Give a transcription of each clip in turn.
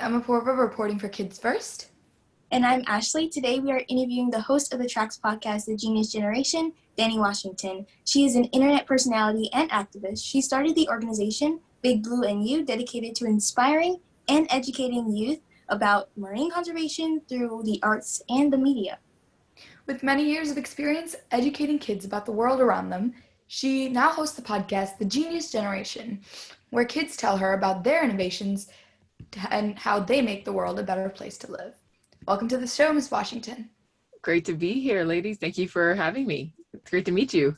I'm Apurva reporting for Kids First. And I'm Ashleigh. Today we are interviewing the host of the Trax podcast, The Genius Generation, Danni Washington. She is an internet personality and activist. She started the organization Big Blue and You, dedicated to inspiring and educating youth about marine conservation through the arts and the media. With many years of experience educating kids about the world around them, she now hosts the podcast The Genius Generation, where kids tell her about their innovations and how they make the world a better place to live. Welcome to the show, Ms. Washington. Great to be here, ladies. Thank you for having me. It's great to meet you.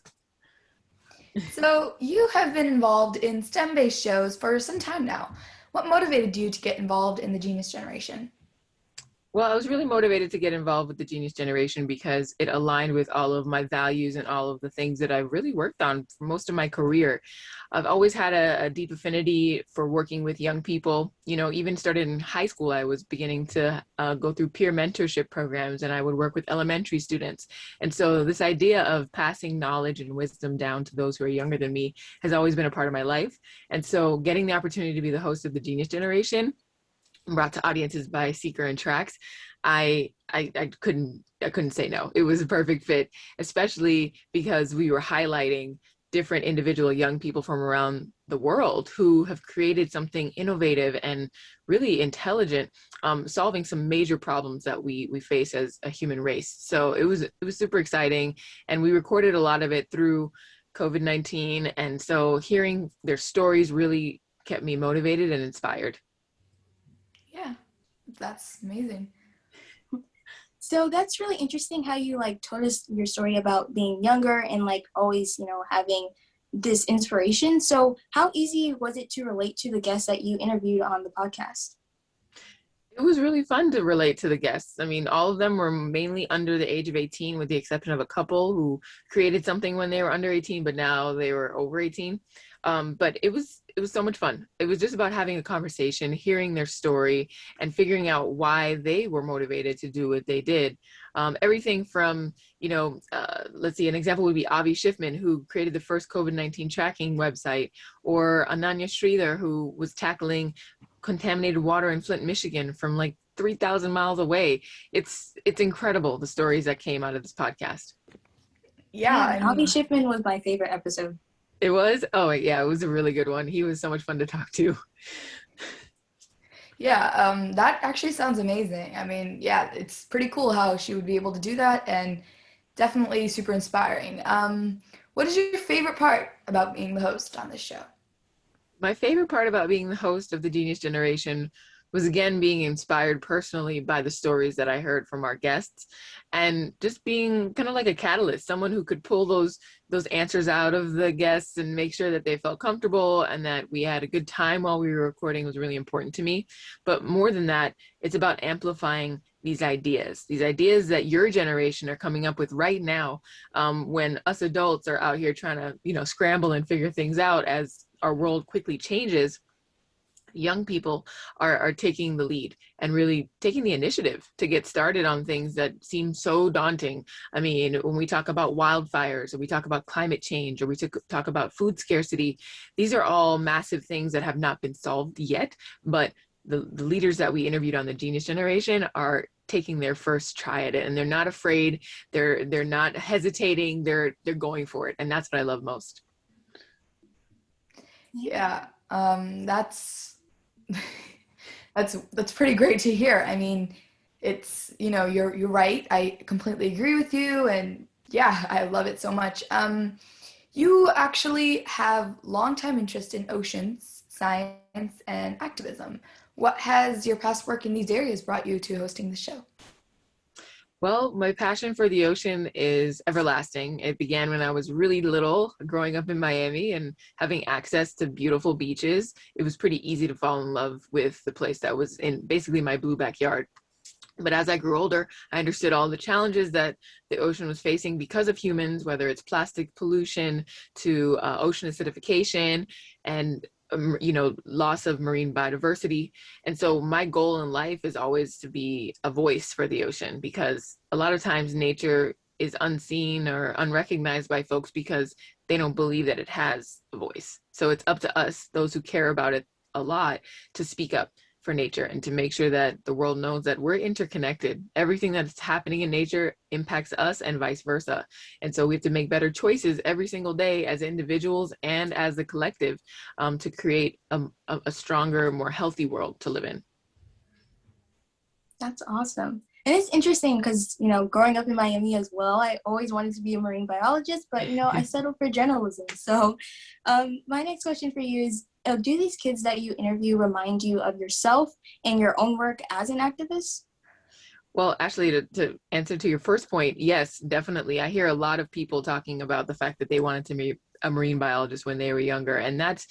So you have been involved in STEM-based shows for some time now. What motivated you to get involved in the Genius Generation? Well, I was really motivated to get involved with the Genius Generation because it aligned with all of my values and all of the things that I've really worked on for most of my career. I've always had a deep affinity for working with young people. You know, even started in high school, I was beginning to go through peer mentorship programs, and I would work with elementary students. And so this idea of passing knowledge and wisdom down to those who are younger than me has always been a part of my life. And so getting the opportunity to be the host of the Genius Generation, brought to audiences by Seeker and Trax, I couldn't say no. It was a perfect fit, especially because we were highlighting different individual young people from around the world who have created something innovative and really intelligent, solving some major problems that we face as a human race. So it was super exciting, and we recorded a lot of it through COVID-19, and so hearing their stories really kept me motivated and inspired. Yeah, that's amazing. So that's really interesting how you told us your story about being younger and always, having this inspiration. So how easy was it to relate to the guests that you interviewed on the podcast? It was really fun to relate to the guests. I mean, all of them were mainly under the age of 18, with the exception of a couple who created something when they were under 18, but now they were over 18. But it was so much fun. It was just about having a conversation, hearing their story, and figuring out why they were motivated to do what they did. Everything from, let's see, an example would be Avi Schiffman, who created the first COVID-19 tracking website, or Ananya Sridhar, who was tackling contaminated water in Flint, Michigan from 3,000 miles away. It's incredible, the stories that came out of this podcast. Yeah, Avi Schiffman was my favorite episode. It was? Oh, yeah, it was a really good one. He was so much fun to talk to. Yeah, that actually sounds amazing. I mean, yeah, it's pretty cool how she would be able to do that, and definitely super inspiring. What is your favorite part about being the host on this show? My favorite part about being the host of the Genius Generation was, again, being inspired personally by the stories that I heard from our guests, and just being kind of like a catalyst, someone who could pull those answers out of the guests and make sure that they felt comfortable and that we had a good time while we were recording was really important to me. But more than that, it's about amplifying these ideas that your generation are coming up with right now, when us adults are out here trying to, scramble and figure things out as our world quickly changes. Young people are taking the lead and really taking the initiative to get started on things that seem so daunting. I mean, when we talk about wildfires, or we talk about climate change, or we talk about food scarcity, these are all massive things that have not been solved yet, but the leaders that we interviewed on the Genius Generation are taking their first try at it, and they're not afraid, they're not hesitating, they're going for it, and that's what I love most. Yeah, that's pretty great to hear. I mean, it's, you're right. I completely agree with you, and yeah, I love it so much. You actually have longtime interest in oceans, science, and activism. What has your past work in these areas brought you to hosting the show? Well, my passion for the ocean is everlasting. It began when I was really little, growing up in Miami and having access to beautiful beaches. It was pretty easy to fall in love with the place that was in basically my blue backyard. But as I grew older, I understood all the challenges that the ocean was facing because of humans, whether it's plastic pollution to ocean acidification and loss of marine biodiversity. And so my goal in life is always to be a voice for the ocean, because a lot of times nature is unseen or unrecognized by folks because they don't believe that it has a voice. So it's up to us, those who care about it a lot, to speak up for nature and to make sure that the world knows that we're interconnected. Everything that's happening in nature impacts us and vice versa. And so we have to make better choices every single day as individuals and as the collective, to create a stronger, more healthy world to live in. That's awesome. And it's interesting because, growing up in Miami as well, I always wanted to be a marine biologist, but, I settled for journalism. So my next question for you is, do these kids that you interview remind you of yourself and your own work as an activist? Well, actually, to answer to your first point, yes, definitely. I hear a lot of people talking about the fact that they wanted to be a marine biologist when they were younger. And that's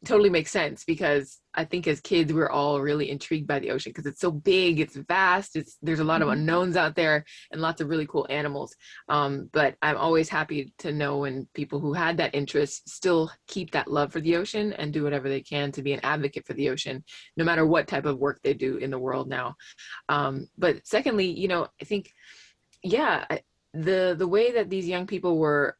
totally makes sense, because I think as kids, we're all really intrigued by the ocean because it's so big, it's vast, there's a lot of unknowns out there and lots of really cool animals. But I'm always happy to know when people who had that interest still keep that love for the ocean and do whatever they can to be an advocate for the ocean, no matter what type of work they do in the world now. But secondly, I think, yeah, the way that these young people were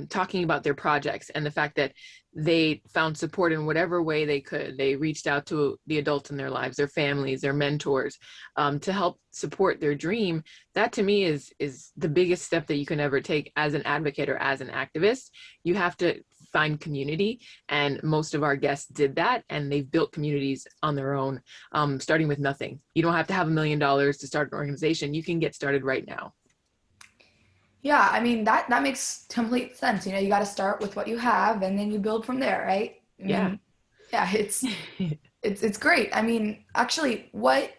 talking about their projects and the fact that they found support in whatever way they could. They reached out to the adults in their lives, their families, their mentors, to help support their dream. That to me is the biggest step that you can ever take as an advocate or as an activist. You have to find community, and most of our guests did that, and they've built communities on their own, starting with nothing. You don't have to have $1 million to start an organization. You can get started right now. Yeah, I mean, that makes complete sense. You got to start with what you have and then you build from there, right? I mean, yeah, it's great. I mean, actually, what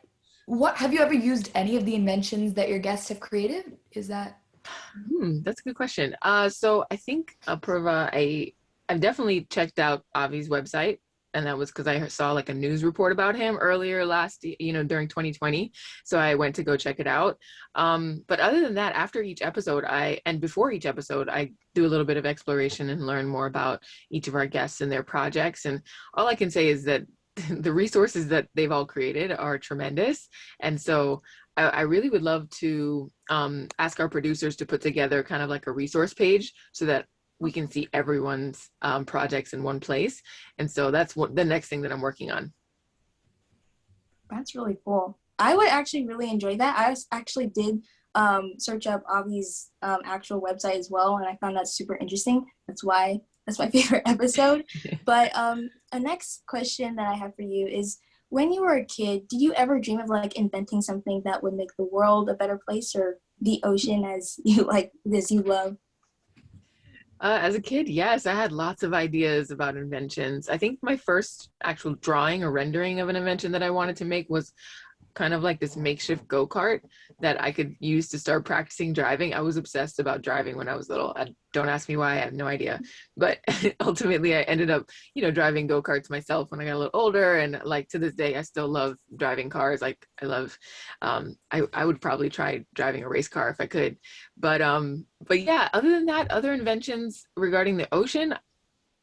have you ever used any of the inventions that your guests have created? Is that That's a good question. So I think Apurva, I've definitely checked out Avi's website, and that was because I saw like a news report about him earlier last, during 2020. So I went to go check it out. But other than that, after each episode, and before each episode, I do a little bit of exploration and learn more about each of our guests and their projects. And all I can say is that the resources that they've all created are tremendous. And so I really would love to ask our producers to put together kind of like a resource page so that we can see everyone's projects in one place. And so that's the next thing that I'm working on. That's really cool. I would actually really enjoy that. I actually did search up Avi's actual website as well, and I found that super interesting. That's my favorite episode. But a next question that I have for you is, when you were a kid, did you ever dream of like inventing something that would make the world a better place, or the ocean as you love? As a kid, yes, I had lots of ideas about inventions. I think my first actual drawing or rendering of an invention that I wanted to make was kind of like this makeshift go-kart that I could use to start practicing driving. I was obsessed about driving when I was little. Don't ask me why, I have no idea. But ultimately I ended up, driving go-karts myself when I got a little older. And like to this day, I still love driving cars. Like I love, I would probably try driving a race car if I could. But yeah, other than that, other inventions regarding the ocean,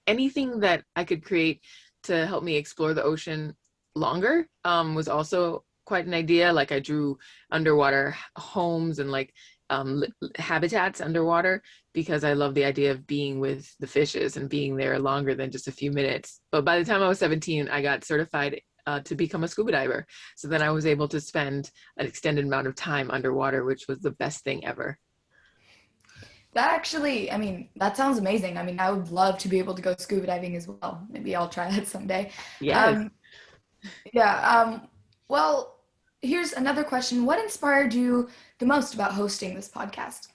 anything that I could create to help me explore the ocean longer was also quite an idea. Like I drew underwater homes and like habitats underwater because I love the idea of being with the fishes and being there longer than just a few minutes. But by the time I was 17, I got certified to become a scuba diver. So then I was able to spend an extended amount of time underwater, which was the best thing ever. that actually, I mean, that sounds amazing. I mean, I would love to be able to go scuba diving as well. Maybe I'll try that someday. Yes. Well, here's another question. What inspired you the most about hosting this podcast?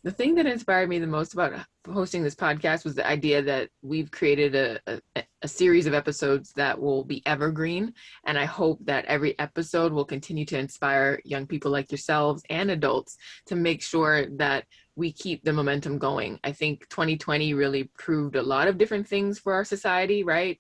The thing that inspired me the most about hosting this podcast was the idea that we've created a series of episodes that will be evergreen. And I hope that every episode will continue to inspire young people like yourselves and adults to make sure that we keep the momentum going. I think 2020 really proved a lot of different things for our society, right?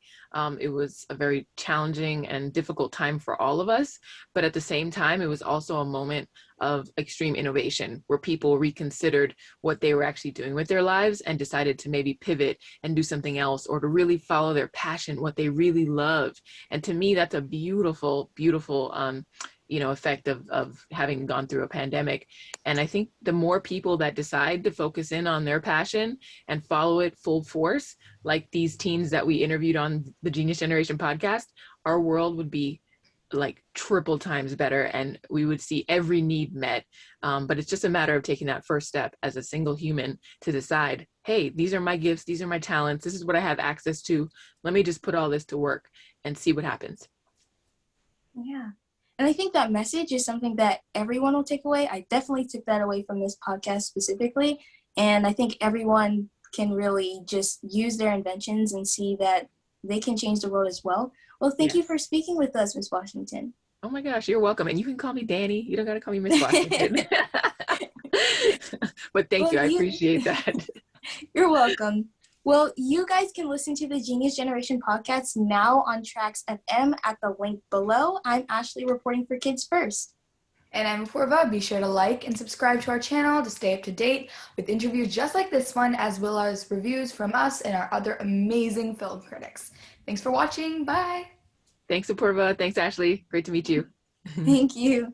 It was a very challenging and difficult time for all of us, but at the same time, it was also a moment of extreme innovation where people reconsidered what they were actually doing with their lives and decided to maybe pivot and do something else, or to really follow their passion, what they really love. And to me, that's a beautiful, beautiful effect of having gone through a pandemic. And I think the more people that decide to focus in on their passion and follow it full force, like these teens that we interviewed on the Genius Generation podcast, our world would be like triple times better, and we would see every need met. But it's just a matter of taking that first step as a single human to decide, hey, these are my gifts, these are my talents, this is what I have access to. Let me just put all this to work and see what happens. Yeah. And I think that message is something that everyone will take away. I definitely took that away from this podcast specifically. And I think everyone can really just use their inventions and see that they can change the world as well. Well, thank you for speaking with us, Ms. Washington. Oh my gosh, you're welcome. And you can call me Danny. You don't got to call me Miss Washington. But thank you. I appreciate that. You're welcome. Well, you guys can listen to the Genius Generation podcast now on Trax FM at the link below. I'm Ashleigh reporting for Kids First. And I'm Apurva. Be sure to like and subscribe to our channel to stay up to date with interviews just like this one, as well as reviews from us and our other amazing film critics. Thanks for watching. Bye. Thanks, Apurva. Thanks, Ashleigh. Great to meet you. Thank you.